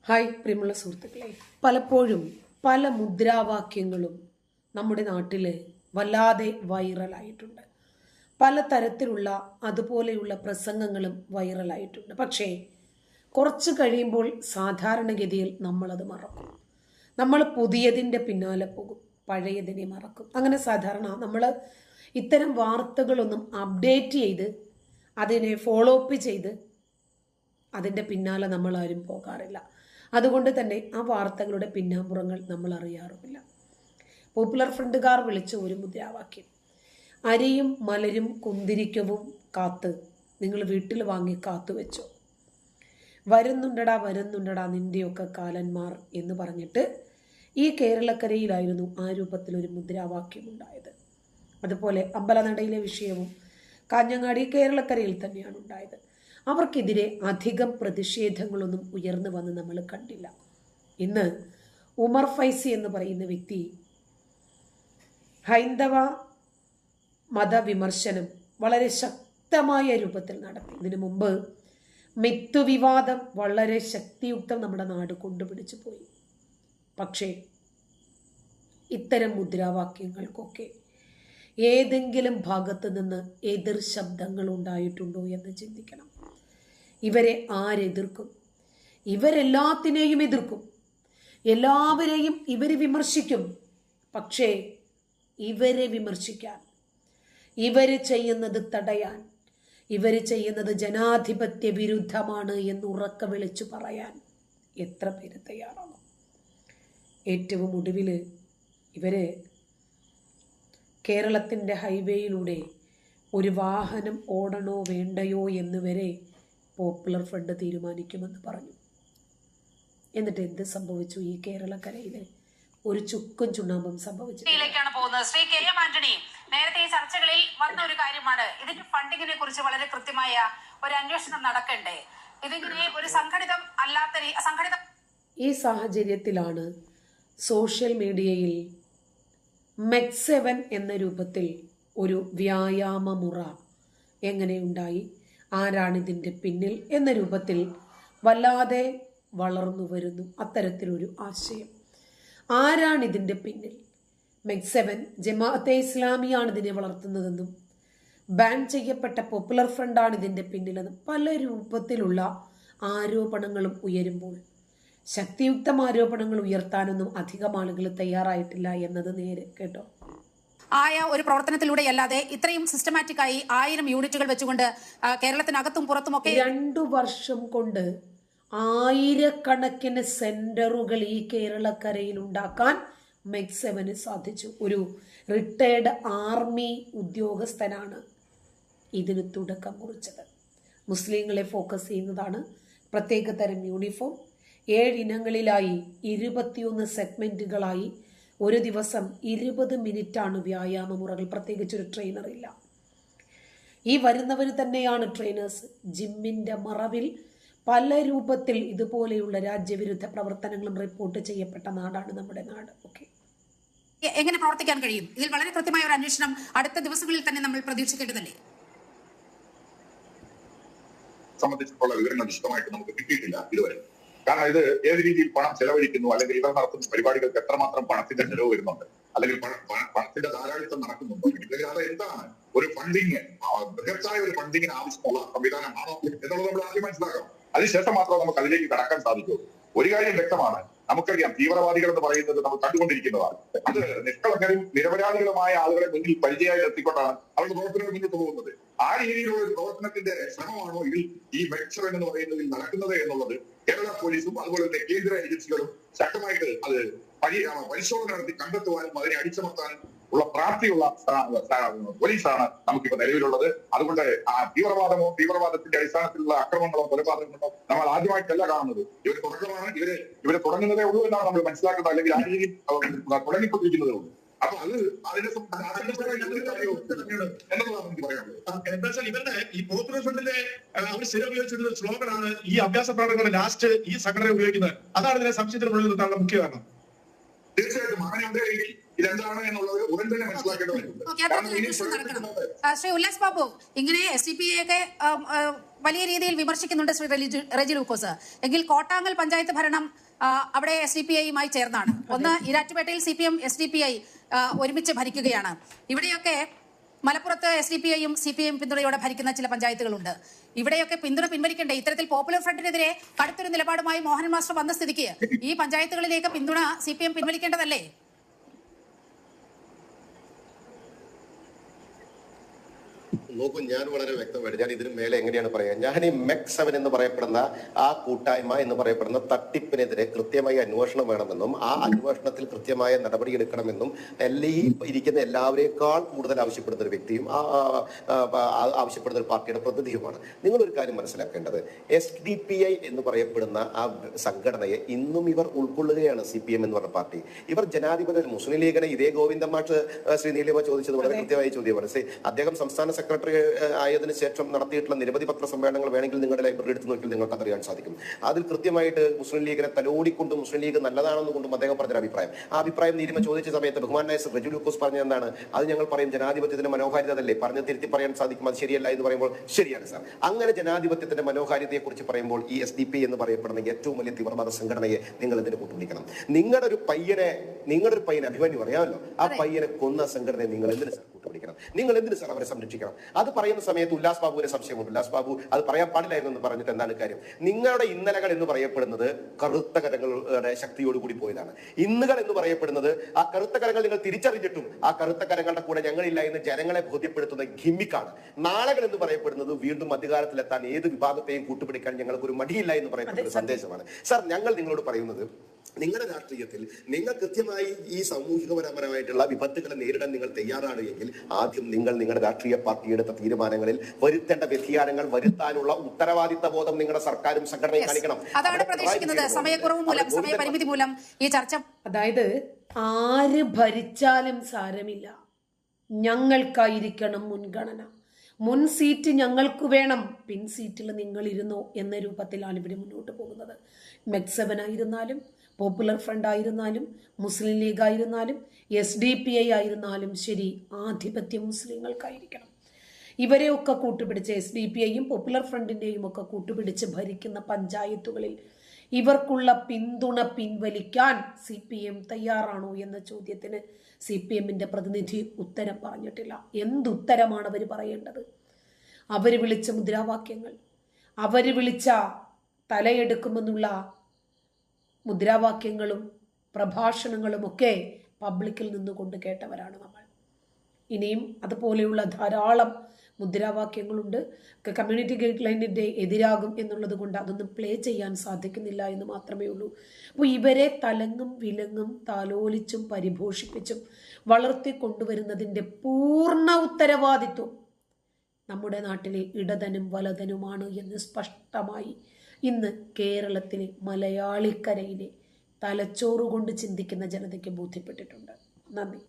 Hi പ്രിയമുള്ള സുഹൃത്തുക്കളെ, പലപ്പോഴും പല മുദ്രാവാക്യങ്ങളും നമ്മുടെ നാട്ടിൽ വല്ലാതെ വൈറലായിട്ടുണ്ട്. പല തരത്തിലുള്ള അതുപോലെയുള്ള പ്രസംഗങ്ങളും വൈറലായിട്ടുണ്ട്. പക്ഷേ കുറച്ച് കഴിയുമ്പോൾ സാധാരണഗതിയിൽ നമ്മളത് മറക്കും. നമ്മൾ പുതിയതിൻ്റെ പിന്നാലെ പോകും, പഴയതിനെ മറക്കും. അങ്ങനെ സാധാരണ നമ്മൾ ഇത്തരം വാർത്തകളൊന്നും അപ്ഡേറ്റ് ചെയ്ത് അതിനെ ഫോളോ അപ്പ് ചെയ്ത് അതിൻ്റെ പിന്നാലെ നമ്മൾ ആരും പോകാറില്ല. അതുകൊണ്ട് തന്നെ ആ വാർത്തകളുടെ പിന്നാമ്പുറങ്ങൾ നമ്മൾ അറിയാറുമില്ല. പോപ്പുലർ ഫ്രണ്ടുകാർ വിളിച്ച ഒരു മുദ്രാവാക്യം, അരിയും മലരും കുന്തിരിക്കവും കാത്ത് നിങ്ങൾ വീട്ടിൽ വാങ്ങി കാത്തു വെച്ചോ, വരുന്നുണ്ടടാ നിന്റെയൊക്കെ കാലന്മാർ എന്ന് പറഞ്ഞിട്ട് ഈ കേരളക്കരയിലായിരുന്നു ആ രൂപത്തിലൊരു മുദ്രാവാക്യം ഉണ്ടായത്. അതുപോലെ അമ്പലനടയിലെ വിഷയവും കാഞ്ഞങ്ങാടി കേരളക്കരയിൽ തന്നെയാണ് ഉണ്ടായത്. അവർക്കെതിരെ അധികം പ്രതിഷേധങ്ങളൊന്നും ഉയർന്നു വന്ന് നമ്മൾ കണ്ടില്ല. ഇന്ന് ഉമർ ഫൈസി എന്ന് പറയുന്ന വ്യക്തി ഹൈന്ദവ മതവിമർശനം വളരെ ശക്തമായ രൂപത്തിൽ നടത്തി. ഇതിനു മുമ്പ് മിത്തു വിവാദം വളരെ ശക്തിയുക്തം നമ്മുടെ നാട് കൊണ്ടുപിടിച്ചു പോയി. പക്ഷേ ഇത്തരം മുദ്രാവാക്യങ്ങൾക്കൊക്കെ ഏതെങ്കിലും ഭാഗത്ത് നിന്ന് എതിർ ശബ്ദങ്ങൾ ഉണ്ടായിട്ടുണ്ടോ എന്ന് ചിന്തിക്കണം. ഇവരെ ആരെതിർക്കും? ഇവരെല്ലാത്തിനെയും എതിർക്കും, എല്ലാവരെയും ഇവർ വിമർശിക്കും. പക്ഷേ ഇവരെ വിമർശിക്കാൻ, ഇവര് ചെയ്യുന്നത് തടയാൻ, ഇവര് ചെയ്യുന്നത് ജനാധിപത്യ വിരുദ്ധമാണ് എന്ന് ഉറക്കെ വിളിച്ചു പറയാൻ എത്ര പേര് തയ്യാറാണ്? ഏറ്റവും ഒടുവിൽ ഇവര് കേരളത്തിൻ്റെ ഹൈവേയിലൂടെ ഒരു വാഹനം ഓടണോ വേണ്ടയോ എന്ന് വരെ പോപ്പുലർ ഫ്രണ്ട് തീരുമാനിക്കുമെന്ന് പറഞ്ഞു. എന്നിട്ട് എന്ത് സംഭവിച്ചു? ഈ കേരളക്കരയിലെ ഒരു ചുക്കും ചുണ്ണാമ്പും സംഭവിച്ചു. പോകുന്നത് ശ്രീ കെ എം ആന്റണി, നേരത്തെ ഈ ചർച്ചകളിൽ വന്ന ഒരു കാര്യമാണ്, ഇതിന്റെ ഫണ്ടിങ്ങിനെ കുറിച്ച് വളരെ കൃത്യമായ ഒരു അന്വേഷണം നടക്കണ്ടേ? ഇതിങ്ങനെ ഒരു സംഘടിതം അല്ലാത്ത ഈ സാഹചര്യത്തിലാണ് സോഷ്യൽ മീഡിയയിൽ മെക്സെവൻ എന്ന രൂപത്തിൽ ഒരു വ്യായാമ മുറ എങ്ങനെയുണ്ടായി, ആരാണിതിൻ്റെ പിന്നിൽ എന്ന രൂപത്തിൽ വല്ലാതെ വളർന്നു വരുന്നു അത്തരത്തിലൊരു ആശയം. ആരാണിതിൻ്റെ പിന്നിൽ? മെക്സെവൻ ജമാഅത്തെ ഇസ്ലാമിയാണ് ഇതിനെ വളർത്തുന്നതെന്നും ബാൻ ചെയ്യപ്പെട്ട പോപ്പുലർ ഫ്രണ്ടാണ് ഇതിൻ്റെ പിന്നിലെന്നും പല രൂപത്തിലുള്ള ആരോപണങ്ങളും ഉയരുമ്പോൾ ശക്തിയുക്തം ആരോപണങ്ങൾ ഉയർത്താനൊന്നും അധികം ആളുകൾ തയ്യാറായിട്ടില്ല എന്നത് നേരെ കേട്ടോ. ആയ ഒരു പ്രവർത്തനത്തിലൂടെയല്ലാതെ ഇത്രയും സിസ്റ്റമാറ്റിക് ആയി 1000 യൂണിറ്റുകൾ വെച്ചുകൊണ്ട് കേരളത്തിനകത്തും പുറത്തുമൊക്കെ 2 വർഷം കൊണ്ട് 1000കണക്കിന് സെന്ററുകൾ ഈ കേരളക്കരയിൽ ഉണ്ടാക്കാൻ മെക്സെവന് സാധിച്ചു. ഒരു റിട്ടയർഡ് ആർമി ഉദ്യോഗസ്ഥനാണ് ഇതിന് തുടക്കം കുറിച്ചത്. മുസ്ലിങ്ങളെ ഫോക്കസ് ചെയ്യുന്നതാണ്. പ്രത്യേക തരം യൂണിഫോം 7 ഇനങ്ങളിലായി 21 സെഗ്മെന്റുകളായി ഒരു ദിവസം 20 മിനിറ്റാണ് വ്യായാമ മുറകൾ. പ്രത്യേകിച്ചൊരു ട്രെയിനർ ഇല്ല. ഈ വരുന്നവർ തന്നെയാണ് ട്രെയിനേഴ്സ്. ജിമ്മിന്റെ മറവിൽ പല രൂപത്തിൽ ഇതുപോലെയുള്ള രാജ്യവിരുദ്ധ പ്രവർത്തനങ്ങളും റിപ്പോർട്ട് ചെയ്യപ്പെട്ട നാടാണ് നമ്മുടെ നാട്. ഓക്കെ, എങ്ങനെ പ്രവർത്തിക്കാൻ കഴിയും? ഇതിൽ വളരെ കൃത്യമായ ഒരു അന്വേഷണം അടുത്ത ദിവസങ്ങളിൽ തന്നെ നമ്മൾ പ്രതീക്ഷിക്കേണ്ടതല്ലേ? സംബന്ധിച്ചിട്ടുള്ള വിവരങ്ങൾ വിശദമായിട്ട് നമുക്ക് കിട്ടിയിട്ടില്ല ഇതുവരെ. കാരണം ഇത് ഏത് രീതിയിൽ പണം ചെലവഴിക്കുന്നു, അല്ലെങ്കിൽ ഇവർ നടത്തുന്ന പരിപാടികൾക്ക് എത്രമാത്രം പണത്തിന്റെ ചെലവ് വരുന്നുണ്ട്, അല്ലെങ്കിൽ പണത്തിന്റെ ധാരാളിത്തം നടക്കുന്നുണ്ടോ, അല്ലെങ്കിൽ അത് എന്താണ് ഒരു ഫണ്ടിങ്, ബൃഹത്തായ ഒരു ഫണ്ടിങ്ങിന് ആവശ്യമുള്ള സംവിധാനമാണോ എന്നുള്ളത് നമ്മൾ ആദ്യം മനസ്സിലാക്കണം. അതിനുശേഷം മാത്രമേ നമുക്ക് അതിലേക്ക് കടക്കാൻ സാധിക്കൂ. ഒരു കാര്യം വ്യക്തമാണ്, നമുക്കറിയാം തീവ്രവാദികൾ എന്ന് പറയുന്നത് നമ്മൾ കണ്ടുകൊണ്ടിരിക്കുന്നതാണ്. അത് നിഷ്കളങ്കരും നിരപരാധികളുമായ ആളുകളെ മുന്നിൽ പരിചയമായി എത്തിക്കൊണ്ടാണ് അവരുടെ പ്രവർത്തനങ്ങൾ മുന്നോട്ട് പോകുന്നത്. ആ രീതിയിലുള്ള ഒരു പ്രവർത്തനത്തിന്റെ ശ്രമമാണോ ഇതിൽ ഈ മെക്സെവൻ എന്ന് പറയുന്നതിൽ നടക്കുന്നത് എന്നുള്ളത് കേരള പോലീസും അതുപോലെ തന്നെ കേന്ദ്ര ഏജൻസികളും ശക്തമായിട്ട് അത് പരിശോധന നടത്തി കണ്ടെത്തുവാനും അതിനെ അടിച്ചമർത്താനും ഉള്ള പ്രാപ്തിയുള്ള പോലീസാണ് നമുക്കിപ്പോ നിലവിലുള്ളത്. അതുകൊണ്ട് ആ തീവ്രവാദത്തിന്റെ അടിസ്ഥാനത്തിലുള്ള അക്രമങ്ങളോ കൊലപാതകങ്ങളോ നമ്മൾ ആദ്യമായിട്ടല്ല കാണുന്നത്. ഇവർ തുടക്കമാണ്, ഇവര് തുടങ്ങുന്നതേ ഉള്ളൂ എന്നാണ് നമ്മൾ മനസ്സിലാക്കുന്നത്. അല്ലെങ്കിൽ ആ രീതിയിൽ തുടങ്ങിക്കൊണ്ടിരിക്കുന്നതേ ഉള്ളൂ. അപ്പൊ അത് അതിനെ എന്നതാണ് എനിക്ക് പറയാനുള്ളത്. എന്താ വെച്ചാൽ ഇവരുടെ ഈ പോപ്പുലർ ഫ്രണ്ടിലെ അവർ സ്ഥിരം ഉപയോഗിച്ചിരുന്ന സ്ലോഗനാണ് ഈ അഭ്യാസ പ്രകടനങ്ങളുടെ ലാസ്റ്റ് ഈ സംഘടന ഉപയോഗിക്കുന്നത്. അതാണ് ഇതിനെ സംശയത്തിന് മുന്നിൽ നിർത്താനുള്ള മുഖ്യ കാരണം. തീർച്ചയായിട്ടും അങ്ങനെ ഉണ്ടെങ്കിൽ ഇതെന്താണ് എന്നുള്ളത് ഉടൻ തന്നെ മനസ്സിലാക്കേണ്ടതുണ്ട്. ശ്രീ ഉല്ലാസ് ബാബു, ഇങ്ങനെ SDPI ഒക്കെ വലിയ രീതിയിൽ വിമർശിക്കുന്നുണ്ട് ശ്രീ റെജി ലൂക്കോസ്. എങ്കിൽ കോട്ടാങ്ങൽ പഞ്ചായത്ത് ഭരണം അവിടെ SDPIയുമായി ചേർന്നാണ്. ഒന്ന് ഇരാറ്റുപേട്ടയിൽ CPM SDPI ഒരുമിച്ച് ഭരിക്കുകയാണ്. ഇവിടെയൊക്കെ മലപ്പുറത്ത് SDPIയും CPM പിന്തുണയോടെ ഭരിക്കുന്ന ചില പഞ്ചായത്തുകളുണ്ട്. ഇവിടെയൊക്കെ പിന്തുണ പിൻവലിക്കണ്ടേ? ഇത്തരത്തിൽ പോപ്പുലർ ഫ്രണ്ടിനെതിരെ കടുത്തൊരു മൊഴിയുമായി മോഹൻ മാസ്റ്റർ വന്ന സ്ഥിതിക്ക് ഈ പഞ്ചായത്തുകളിലേക്ക് പിന്തുണ CPM പിൻവലിക്കേണ്ടതല്ലേ? നോക്കൂ, ഞാൻ വളരെ വ്യക്തമായിട്ട് ഞാൻ ഇതിന് മേലെ എങ്ങനെയാണ് പറയുക, ഞാൻ ഈ MEC 7 എന്ന് പറയപ്പെടുന്ന ആ കൂട്ടായ്മ എന്ന് പറയപ്പെടുന്ന തട്ടിപ്പിനെതിരെ കൃത്യമായി അന്വേഷണം വേണമെന്നും ആ അന്വേഷണത്തിൽ കൃത്യമായ നടപടിയെടുക്കണമെന്നും ഈ ഇരിക്കുന്ന എല്ലാവരേക്കാൾ കൂടുതൽ ആവശ്യപ്പെടുന്ന ഒരു വ്യക്തിയും ആവശ്യപ്പെടുന്ന ഒരു പാർട്ടിയുടെ പ്രതിനിധിയുമാണ്. നിങ്ങളൊരു കാര്യം മനസ്സിലാക്കേണ്ടത്, SDPI എന്ന് പറയപ്പെടുന്ന ആ സംഘടനയെ ഇന്നും ഇവർ ഉൾക്കൊള്ളുകയാണ്. CPM എന്ന് പറഞ്ഞ പാർട്ടി ഇവർ ജനാധിപത്യ മുസ്ലിം ലീഗിനെ ഇതേ ഗോവിന്ദൻ മാഷ് ശ്രീ നീലിമ ചോദിച്ചത് വളരെ കൃത്യമായ ചോദ്യമാണ്. അദ്ദേഹം സംസ്ഥാന സെക്രട്ടറി ആയതിനു ശേഷം നടത്തിയിട്ടുള്ള നിരവധി പത്രസമ്മേളനങ്ങൾ വേണമെങ്കിൽ നിങ്ങളുടെ ലൈബ്രറി എടുത്ത് നോക്കിയാൽ നിങ്ങൾക്ക് അതറിയാൻ സാധിക്കും. അതിൽ കൃത്യമായിട്ട് മുസ്ലിം ലീഗിനെ തലോടിക്കൊണ്ടും മുസ്ലിം ലീഗ് നല്ലതാണെന്നുകൊണ്ടും അദ്ദേഹം പറഞ്ഞൊരു അഭിപ്രായം. ആ അഭിപ്രായം നീലിമ ചോദിച്ച സമയത്ത് ബഹുമാനായ റെജി ലൂക്കോസ് പറഞ്ഞത് എന്താണ്? അത് ഞങ്ങൾ പറയും ജനാധിപത്യത്തിന്റെ മനോഹാരിതയല്ലേ, പറഞ്ഞ് തിരുത്തി പറയാൻ സാധിക്കും, അത് ശരിയല്ല എന്ന് പറയുമ്പോൾ ശരിയാണ് സാർ. അങ്ങനെ ജനാധിപത്യത്തിന്റെ മനോഹാരിതയെ കുറിച്ച് പറയുമ്പോൾ ഈ SDPI എന്ന് പറയപ്പെടുന്ന ഏറ്റവും വലിയ തീവ്രവാദ സംഘടനയെ നിങ്ങൾ ഇതിനെ കൂട്ടുപിടിക്കണം. നിങ്ങളുടെ ഒരു പയ്യനെ അഭിമന്യു അറിയാമല്ലോ, ആ പയ്യനെ കൊന്ന സംഘടനയെ നിങ്ങൾ എന്തിന് സാർ കൂട്ടുപിടിക്കണം? നിങ്ങൾ എന്തിന് സാർ അവരെ സംരക്ഷിക്കണം? അത് പറയുന്ന സമയത്ത് ഉല്ലാസ് ബാബുവിന് സംശയമുണ്ട്. ഉല്ലാസ് ബാബു അത് പറയാൻ പാടില്ലായിരുന്നു എന്ന് പറഞ്ഞിട്ട് എന്താണ് കാര്യം? നിങ്ങളുടെ ഇന്നലകൾ എന്ന് പറയപ്പെടുന്നത് കറുത്ത കരങ്ങളുടെ ശക്തിയോടുകൂടി പോയതാണ്. ഇന്നുകൾ എന്ന് പറയപ്പെടുന്നത് ആ കറുത്ത കരങ്ങൾ നിങ്ങൾ തിരിച്ചറിഞ്ഞിട്ടും ആ കറുത്ത കരങ്ങളുടെ കൂടെ ഞങ്ങളില്ല എന്ന് ജനങ്ങളെ ബോധ്യപ്പെടുത്തുന്ന ഗിമ്മിക്കാണ്. നാളുകൾ എന്ന് പറയപ്പെടുന്നത് വീണ്ടും അധികാരത്തിലെത്താൻ ഏത് വിഭാഗത്തെയും കൂട്ടുപിടിക്കാൻ ഞങ്ങൾക്ക് ഒരു മടിയില്ല എന്ന് പറയുന്ന ഒരു സന്ദേശമാണ്. സാർ, ഞങ്ങൾ നിങ്ങളോട് പറയുന്നത്, നിങ്ങളുടെ രാഷ്ട്രീയത്തിൽ നിങ്ങൾ കൃത്യമായി ഈ സാമൂഹികപരമായിട്ടുള്ള വിപത്തുകളെ നേരിടാൻ നിങ്ങൾ തയ്യാറാണ് എങ്കിൽ ആദ്യം നിങ്ങൾ നിങ്ങളുടെ രാഷ്ട്രീയ പാർട്ടി എടുത്ത തീരുമാനങ്ങളിൽ വരുത്തേണ്ട വ്യതിയാനങ്ങൾ വരുത്താനുള്ള ഉത്തരവാദിത്ത ബോധം നിങ്ങളുടെ സർക്കാരും സംഘടനയും കാണിക്കണം. അതാണ് പ്രതീക്ഷിക്കുന്നത്. സമയക്കുറവ് മൂലം, സമയപരിമിതി മൂലം ഈ ചർച്ച, അതായത് ആര് ഭരിച്ചാലും സാരമില്ല, ഞങ്ങൾക്കായിരിക്കണം മുൻഗണന, മുൻ സീറ്റ് ഞങ്ങൾക്ക് വേണം, പിൻ സീറ്റിൽ നിങ്ങൾ ഇരുന്നോ എന്ന രൂപത്തിലാണ് ഇവർ മുന്നോട്ട് പോകുന്നത്. MEC 7 ആയിരുന്നാലും പോപ്പുലർ ഫ്രണ്ട് ആയിരുന്നാലും മുസ്ലിം ലീഗ് ആയിരുന്നാലും SDPI ആയിരുന്നാലും ശരി, ആധിപത്യം മുസ്ലിങ്ങൾക്കായിരിക്കണം. ഇവരെയൊക്കെ കൂട്ടുപിടിച്ച് SDPIയും പോപ്പുലർ ഫ്രണ്ടിൻ്റെയും ഒക്കെ കൂട്ടുപിടിച്ച് ഭരിക്കുന്ന പഞ്ചായത്തുകളിൽ ഇവർക്കുള്ള പിന്തുണ പിൻവലിക്കാൻ CPM തയ്യാറാണോ എന്ന ചോദ്യത്തിന് CPMന്റെ പ്രതിനിധി ഉത്തരം പറഞ്ഞിട്ടില്ല. എന്തുത്തരമാണ് അവർ പറയേണ്ടത്? അവർ വിളിച്ച മുദ്രാവാക്യങ്ങൾ, അവർ വിളിച്ച തലയെടുക്കുമെന്നുള്ള മുദ്രാവാക്യങ്ങളും പ്രഭാഷണങ്ങളും ഒക്കെ പബ്ലിക്കിൽ നിന്നുകൊണ്ട് കേട്ടവരാണ് നമ്മൾ. ഇനിയും അതുപോലെയുള്ള ധാരാളം മുദ്രാവാക്യങ്ങളുണ്ട്. കമ്മ്യൂണിറ്റി ഗൈഡ് ലൈനിൻ്റെ എതിരാകും എന്നുള്ളത് കൊണ്ട് അതൊന്നും പ്ലേ ചെയ്യാൻ സാധിക്കുന്നില്ല എന്ന് മാത്രമേ ഉള്ളൂ. അപ്പോൾ ഇവരെ തലങ്ങും വിലങ്ങും താലോലിച്ചും പരിപോഷിപ്പിച്ചും വളർത്തിക്കൊണ്ടുവരുന്നതിൻ്റെ പൂർണ്ണ ഉത്തരവാദിത്വം നമ്മുടെ നാട്ടിലെ ഇടതനും വലതനുമാണ് എന്ന് സ്പഷ്ടമായി ഇന്ന് കേരളത്തിലെ മലയാളിക്കരയിലെ തലച്ചോറുകൊണ്ട് ചിന്തിക്കുന്ന ജനതയ്ക്ക് ബോധ്യപ്പെട്ടിട്ടുണ്ട്. നന്ദി.